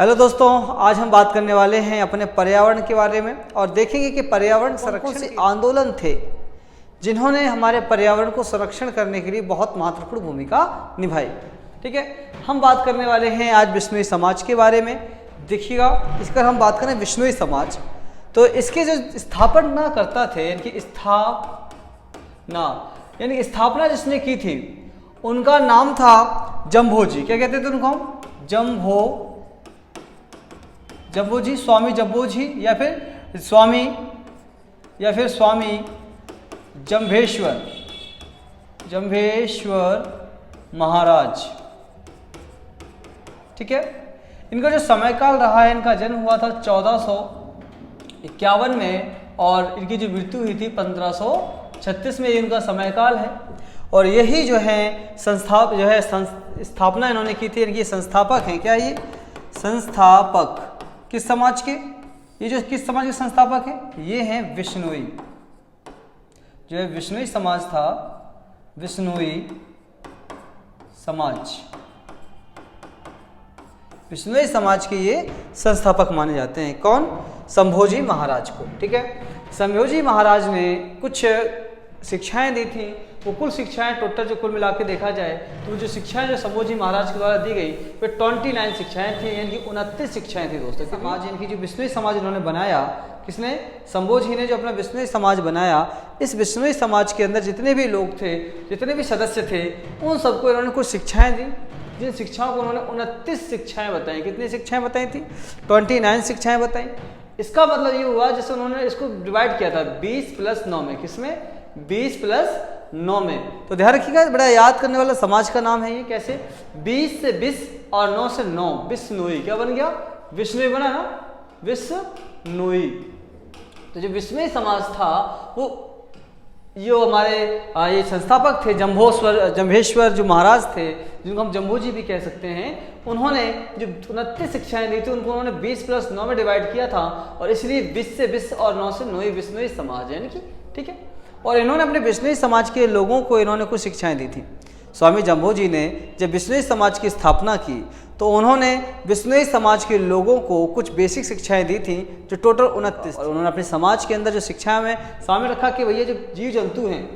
Hello दोस्तों, आज हम बात करने वाले हैं अपने पर्यावरण के बारे में और देखेंगे कि पर्यावरण संरक्षण से आंदोलन थे जिन्होंने हमारे पर्यावरण को संरक्षण करने के लिए बहुत महत्वपूर्ण भूमिका निभाई। ठीक है, हम बात करने वाले हैं आज बिश्नोई समाज के बारे में। देखिएगा, इसकर हम बात करें बिश्नोई समाज, तो इसके जो स्थापना करता थे यानी स्थापना जिसने की थी उनका नाम था जम्भोजी। क्या कहते थे उनको हम? जम्भोजी, स्वामी जम्भोजी या फिर स्वामी जम्भेश्वर महाराज। ठीक है, इनका जो समयकाल रहा है, इनका जन्म हुआ था 1451 में और इनकी जो मृत्यु हुई थी 1536 में। ये इनका समयकाल है और यही जो है स्थापना इन्होंने की थी। इनके संस्थापक हैं। क्या ये संस्थापक किस समाज के? ये जो किस समाज के संस्थापक हैं? ये हैं बिश्नोई। जो है बिश्नोई समाज था, बिश्नोई समाज के ये संस्थापक माने जाते हैं। कौन? संभोजी महाराज को। ठीक है, संभोजी महाराज ने कुछ शिक्षाएं दी थी। वो कुल शिक्षाएं टोटल जो कुल मिला के देखा जाए तो जो शिक्षाएं जो संभोजी महाराज के द्वारा दी गई वे 29 शिक्षाएं थी, यानी कि 29 शिक्षाएं थी दोस्तों। समाज इनकी जो बिश्नोई समाज इन्होंने बनाया, किसने? संभोजी ने जो अपना बिश्नोई समाज बनाया। इस बिश्नोई समाज के अंदर जितने भी लोग थे, जितने भी सदस्य थे, उन सबको इन्होंने कुछ शिक्षाएं दी। जिन शिक्षाओं को उन्होंने 29 शिक्षाएं बताई। कितनी शिक्षाएं बताई थी? 29 शिक्षाएं बताई। इसका मतलब ये हुआ जैसे उन्होंने इसको डिवाइड किया था 20 + 9 में। किसमें? 20 + 9 में। तो ध्यान रखिएगा, बड़ा याद करने वाला समाज का नाम है ये। कैसे? 20 से 20 और 9 से 9, बिश्नोई। क्या बन गया? बिश्नोई बना ना, बिश्नोई। तो जो बिश्नोई समाज था वो ये हमारे ये संस्थापक थे जम्भेश्वर जो महाराज थे, जिनको हम जम्भोजी भी कह सकते हैं। उन्होंने जो 29 शिक्षाएं दी थी उनको उन्होंने 20 + 9 में डिवाइड किया था और इसलिए 20 से 20 और 9 से 9 बिश्नोई समाज है, यानी कि ठीक है। और इन्होंने अपने बिश्नोई समाज के लोगों को इन्होंने कुछ शिक्षाएं दी थी। स्वामी जम्भोजी ने जब बिश्नोई समाज की स्थापना की तो उन्होंने बिश्नोई समाज के लोगों को कुछ बेसिक शिक्षाएं दी थी, जो टोटल 29। और उन्होंने अपने समाज के अंदर जो शिक्षाएं में सामने रखा कि भैया जो जीव जंतु हैं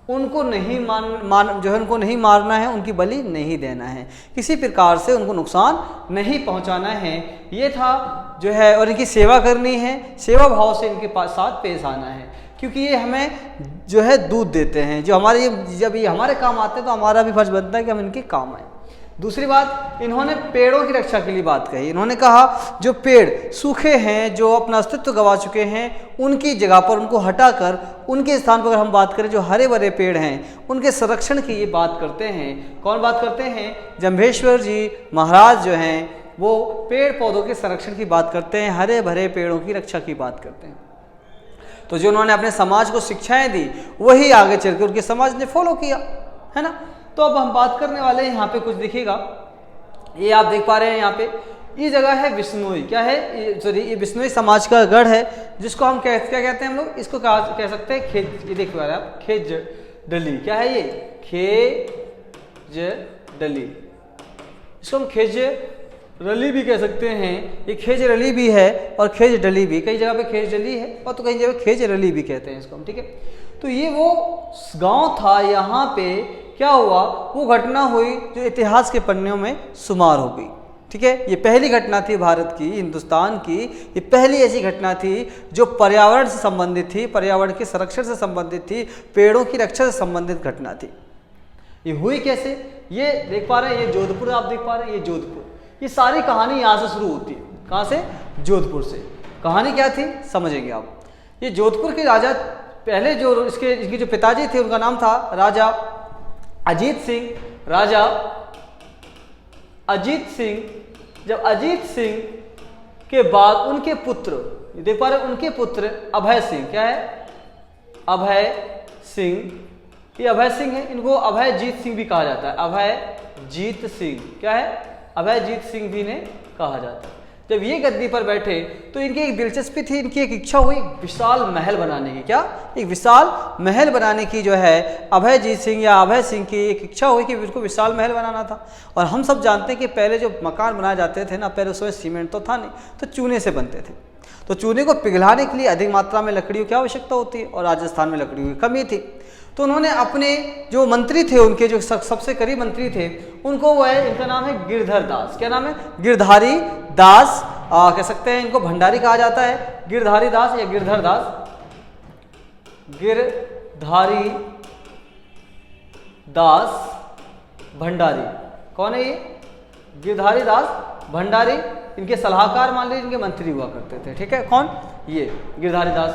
उनको नहीं उनको नहीं मारना है, उनकी बलि नहीं देना है, किसी प्रकार से उनको नुकसान नहीं पहुंचाना है। ये था जो है, और इनकी सेवा करनी है, सेवा भाव से इनके साथ पेश आना है, क्योंकि ये हमें जो है दूध देते हैं। जब ये हमारे काम आते हैं तो हमारा भी फर्ज बनता है कि हम इनके काम आए। दूसरी बात, इन्होंने पेड़ों की रक्षा के लिए बात कही। इन्होंने कहा जो पेड़ सूखे हैं, जो अपना अस्तित्व गंवा चुके हैं, उनकी जगह पर उनको हटाकर उनके स्थान पर अगर हम बात करें जो हरे भरे पेड़ हैं उनके संरक्षण की ये बात करते हैं। कौन बात करते हैं? जम्भेश्वर जी महाराज जो हैं वो पेड़ पौधों के संरक्षण की बात करते हैं, हरे भरे पेड़ों की रक्षा की बात करते हैं। तो जो उन्होंने अपने समाज को शिक्षाएं दी वही आगे चलकर उनके समाज ने फॉलो किया, है ना। तो अब हम बात करने वाले हैं यहाँ पे कुछ दिखेगा, ये आप देख पा रहे हैं यहाँ पे ये जगह है बिश्नोई। क्या है? ये बिश्नोई समाज का गढ़ है, जिसको हम क्या कहते हैं हम लोग? इसको कह सकते हैं खेज। ये देख पा रहे हैं आप, खेज डली। क्या है ये? खेज डली। इसको हम खेज रली भी कह सकते हैं। ये खेज रली भी है और खेज डली भी। कई जगह पे खेज डली है और तो कई जगह खेज रली भी कहते हैं इसको हम। ठीक है, तो ये वो गांव था, यहाँ पे क्या हुआ? वो घटना हुई जो इतिहास के पन्नों में शुमार हो गई। ठीक है, ये पहली घटना थी भारत की, हिंदुस्तान की। ये पहली ऐसी घटना थी जो पर्यावरण से संबंधित थी, पर्यावरण के संरक्षण से संबंधित थी, पेड़ों की रक्षा से संबंधित घटना थी। ये हुई कैसे? ये देख पा रहे हैं, ये जोधपुर आप देख पा रहे हैं, ये जोधपुर। ये सारी कहानी यहाँ से शुरू होती है। कहाँ से? जोधपुर से। कहानी क्या थी समझेंगे आप। ये जोधपुर के राजा पहले जो इसके जो पिताजी थे उनका नाम था राजा अजीत सिंह। राजा अजीत सिंह। जब अजीत सिंह के बाद उनके पुत्र, देख पा रहे उनके पुत्र अभय सिंह। क्या है? अभय सिंह। ये अभय सिंह है, इनको अभय जीत सिंह भी कहा जाता है। अभय जीत सिंह। क्या है? अभय जीत सिंह भी ने कहा जाता है। जब ये गद्दी पर बैठे तो इनकी एक दिलचस्पी थी, इनकी एक इच्छा हुई विशाल महल बनाने की। क्या? एक विशाल महल बनाने की जो है अभयजीत सिंह या अभय सिंह की एक इच्छा हुई कि बिल्कुल विशाल महल बनाना था। और हम सब जानते हैं कि पहले जो मकान बनाए जाते थे ना, पहले उसमें सीमेंट तो था नहीं, तो चूने से बनते थे। तो चूने को पिघलाने के लिए अधिक मात्रा में लकड़ियों की आवश्यकता होती है और राजस्थान में लकड़ियों की कमी थी। तो उन्होंने अपने जो मंत्री थे, उनके जो सबसे करीब मंत्री थे, उनको वो है, इनका नाम है गिरधर दास। क्या नाम है? गिरधारी दास। कह सकते हैं इनको भंडारी कहा जाता है, गिरधारी दास या गिरधर दास। गिरधारी दास भंडारी कौन है ये? गिरधारी दास भंडारी इनके सलाहकार मान लीजिए, इनके मंत्री हुआ करते थे। ठीक है, कौन? ये गिरधारी दास।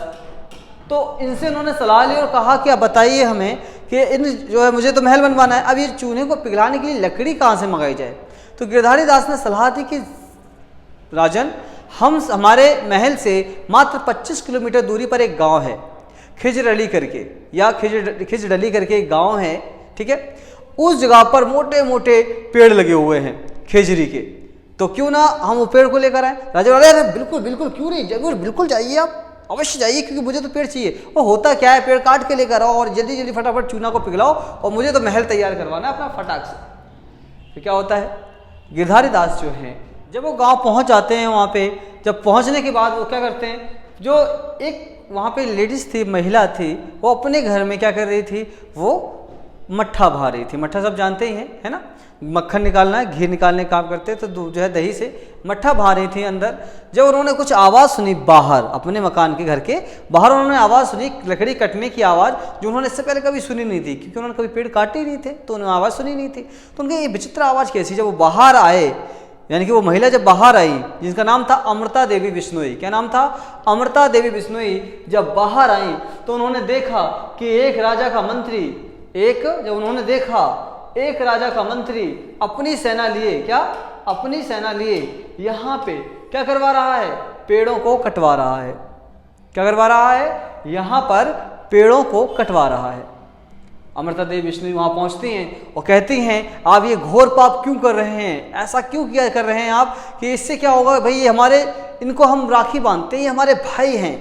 तो इनसे उन्होंने सलाह ली और कहा कि आप बताइए हमें कि इन जो है मुझे तो महल बनवाना है, अब ये चूने को पिघलाने के लिए लकड़ी कहाँ से मंगाई जाए। तो गिरधारी दास ने सलाह दी कि राजन, हम हमारे महल से मात्र 25 किलोमीटर दूरी पर एक गांव है, खिजरली करके या खिजडली करके एक गांव है। ठीक है, उस जगह पर मोटे मोटे पेड़ लगे हुए हैं खेजरी के, तो क्यों ना हम वो पेड़ को लेकर आए। राजा बोले अरे बिल्कुल बिल्कुल, क्यों नहीं, जरूर बिल्कुल जाइए, आप अवश्य जाइए, क्योंकि मुझे तो पेड़ चाहिए। वो होता क्या है, पेड़ काट के लेकर आओ और जल्दी जल्दी फटाफट चूना को पिघलाओ और मुझे तो महल तैयार करवाना है अपना फटाक से। तो क्या होता है, गिरधारी दास जो है जब वो गांव पहुंच जाते हैं, वहाँ पे जब पहुंचने के बाद वो क्या करते हैं, जो एक वहाँ पे लेडीज थी, महिला थी, वो अपने घर में क्या कर रही थी, वो मट्ठा भा रही थी। मट्ठा सब जानते ही हैं, है ना, मक्खन निकालना है, घी निकालने का काम करते हैं, तो जो है दही से मट्ठा भा रही थी अंदर। जब उन्होंने कुछ आवाज़ सुनी बाहर, अपने मकान के घर के बाहर उन्होंने आवाज़ सुनी, लकड़ी कटने की आवाज़, जो उन्होंने इससे पहले कभी सुनी नहीं थी, क्योंकि उन्होंने कभी पेड़ काटे ही नहीं थे, तो उन्होंने आवाज़ सुनी नहीं थी। तो उनकी ये विचित्र आवाज़ कैसी, जब वो बाहर आए, यानी कि वो महिला जब बाहर आई, जिसका नाम था अमृता देवी बिश्नोई। क्या नाम था? अमृता देवी बिश्नोई। जब बाहर आई तो उन्होंने देखा कि एक राजा का मंत्री, जब उन्होंने देखा एक राजा का मंत्री अपनी सेना लिए, क्या अपनी सेना लिए यहाँ पे क्या करवा रहा है, पेड़ों को कटवा रहा है। क्या करवा रहा है? यहाँ पर पेड़ों को कटवा रहा है। अमृता देवी बिश्नोई वहाँ पहुँचती हैं और कहती हैं आप ये घोर पाप क्यों कर रहे हैं, ऐसा क्यों किया कर रहे हैं आप, कि इससे क्या होगा भाई, ये हमारे, इनको हम राखी बांधते हैं, ये हमारे भाई हैं।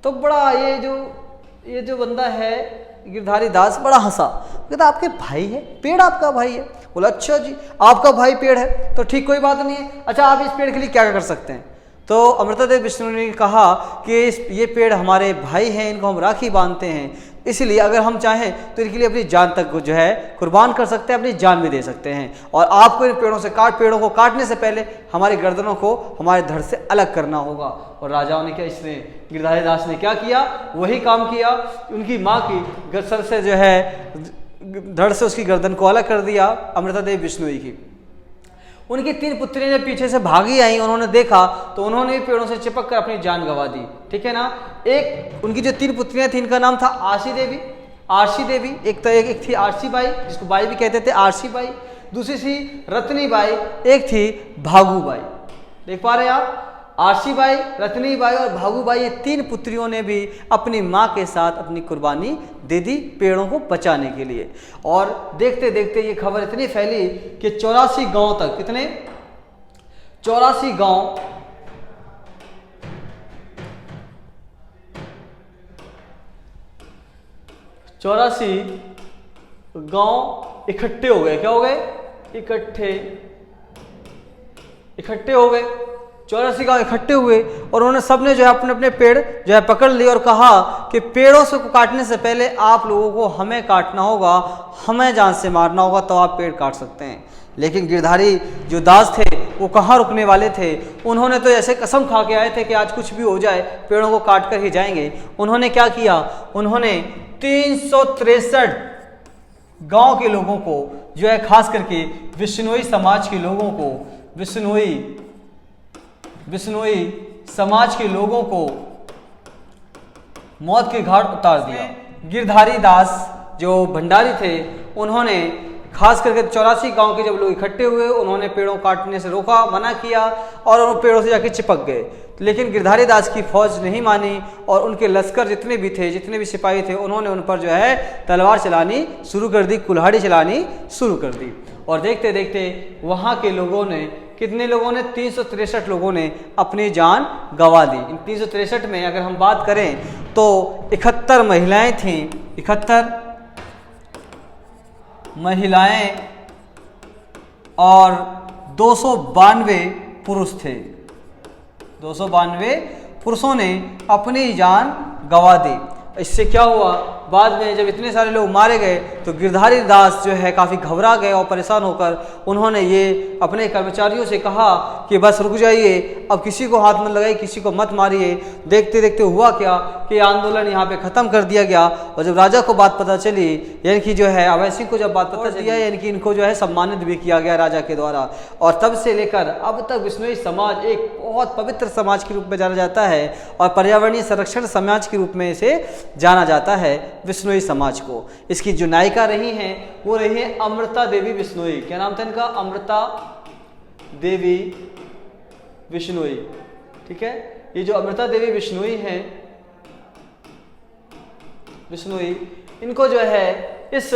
तो बड़ा ये जो बंदा है गिरधारी दास बड़ा हंसा, कहता आपके भाई है, पेड़ आपका भाई है। बोला अच्छा जी, आपका भाई पेड़ है तो ठीक, कोई बात नहीं है, अच्छा आप इस पेड़ के लिए क्या कर सकते हैं। तो अमृता देवी बिश्नोई ने कहा कि ये पेड़ हमारे भाई हैं, इनको हम राखी बांधते हैं, इसलिए अगर हम चाहें तो इनके लिए अपनी जान तक जो है कुर्बान कर सकते हैं, अपनी जान भी दे सकते हैं, और आपको इन पेड़ों को काटने से पहले हमारी गर्दनों को हमारे धड़ से अलग करना होगा। और राजाओं ने क्या, इसने गिरधारी दास ने क्या किया, वही काम किया। उनकी माँ की सर से जो है धड़ से उसकी गर्दन को अलग कर दिया, अमृता देवी बिश्नोई की। उनकी 3 पुत्रियां जब पीछे से भागी आई, उन्होंने देखा तो उन्होंने पेड़ों से चिपक कर अपनी जान गंवा दी। ठीक है ना। एक उनकी जो 3 पुत्रियां थी, इनका नाम था आरसी देवी, एक थी आरसी बाई, जिसको बाई भी कहते थे, आरसी बाई। दूसरी थी रत्नी बाई, एक थी भागू बाई। देख पा रहे हैं आप, आरसी बाई, रत्नी बाई और भागू बाई, ये 3 पुत्रियों ने भी अपनी माँ के साथ अपनी कुर्बानी दे दी पेड़ों को बचाने के लिए। और देखते देखते ये खबर इतनी फैली कि 84 गांव तक, कितने, 84 गांव, इकट्ठे हो गए। क्या हो गए? इकट्ठे हो गए। 84 गांव इकट्ठे हुए और उन्होंने सबने जो है अपने अपने पेड़ जो है पकड़ लिए और कहा कि पेड़ों से काटने से पहले आप लोगों को हमें काटना होगा, हमें जान से मारना होगा, तो आप पेड़ काट सकते हैं। लेकिन गिरधारी जो दास थे वो कहाँ रुकने वाले थे। उन्होंने तो ऐसे कसम खा के आए थे कि आज कुछ भी हो जाए पेड़ों को काट कर ही जाएंगे। उन्होंने क्या किया, उन्होंने 363 गांव के लोगों को जो है, खास करके बिश्नोई समाज के लोगों को, बिश्नोई समाज के लोगों को मौत के घाट उतार दिया। गिरधारी दास जो भंडारी थे, उन्होंने खास करके 84 गांव के जब लोग इकट्ठे हुए, उन्होंने पेड़ों काटने से रोका, मना किया और उन पेड़ों से जाके चिपक गए। लेकिन गिरधारी दास की फौज नहीं मानी और उनके लश्कर जितने भी थे, जितने भी सिपाही थे, उन्होंने उन पर जो है तलवार चलानी शुरू कर दी, कुल्हाड़ी चलानी शुरू कर दी। और देखते देखते वहाँ के लोगों ने कितने लोगों ने 363 लोगों ने अपनी जान गंवा दी। इन 363 में अगर हम बात करें तो 71 महिलाएं थीं, 71 महिलाएं और 292 पुरुष थे। 292 पुरुषों ने अपनी जान गंवा दी। इससे क्या हुआ, बाद में जब इतने सारे लोग मारे गए तो गिरधारी दास जो है काफ़ी घबरा गए और परेशान होकर उन्होंने ये अपने कर्मचारियों से कहा कि बस रुक जाइए, अब किसी को हाथ मत लगाइए, किसी को मत मारिए। देखते देखते हुआ क्या कि आंदोलन यहाँ पे ख़त्म कर दिया गया। और जब राजा को बात पता चली, यानी कि जो है अभय सिंह को जब बात पता चली, यानी कि इनको जो है सम्मानित भी किया गया राजा के द्वारा। और तब से लेकर अब तक बिश्नोई समाज एक बहुत पवित्र समाज के रूप में जाना जाता है और पर्यावरणीय संरक्षण समाज के रूप में इसे जाना जाता है बिश्नोई समाज को। इसकी जो नायिका रही हैं वो रही है अमृता देवी बिश्नोई। क्या नाम था इनका? अमृता देवी बिश्नोई। ठीक है, ये जो अमृता देवी बिश्नोई हैं, बिश्नोई, इनको जो है इस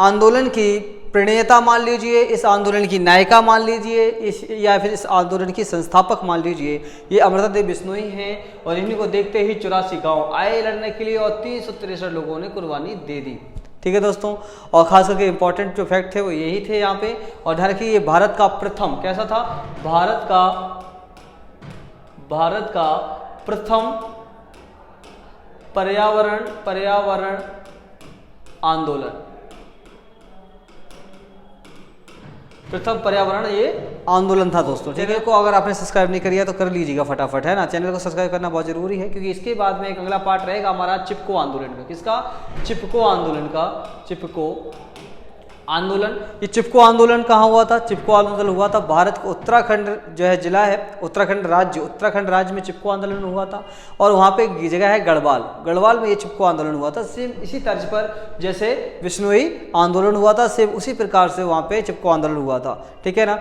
आंदोलन की प्रणेता मान लीजिए, इस आंदोलन की नायिका मान लीजिए, या फिर इस आंदोलन की संस्थापक मान लीजिए। ये अमृता देवी बिश्नोई हैं और इन्हीं को देखते ही 84 गांव आए लड़ने के लिए और 363 लोगों ने कुर्बानी दे दी। ठीक है दोस्तों, और खास करके इंपॉर्टेंट जो फैक्ट थे वो यही थे यहाँ पे। और ध्यान रखिए, ये भारत का प्रथम, कैसा था? भारत का प्रथम पर्यावरण आंदोलन, प्रथम पर्यावरण ये आंदोलन था दोस्तों। चैनल को अगर आपने सब्सक्राइब नहीं किया तो कर लीजिएगा फटाफट, है ना। चैनल को सब्सक्राइब करना बहुत जरूरी है, क्योंकि इसके बाद में एक अगला पार्ट रहेगा हमारा चिपको आंदोलन का। किसका? चिपको आंदोलन का। चिपको आंदोलन, ये चिपको आंदोलन कहाँ हुआ था? चिपको आंदोलन हुआ था भारत का उत्तराखंड जो है जिला है, उत्तराखंड राज्य में चिपको आंदोलन हुआ था। और वहाँ पे एक जगह है गढ़वाल में ये चिपको आंदोलन हुआ था। सेम इसी तर्ज पर जैसे बिश्नोई आंदोलन हुआ था, सेम उसी प्रकार से वहाँ पे चिपको आंदोलन हुआ था। ठीक है ना।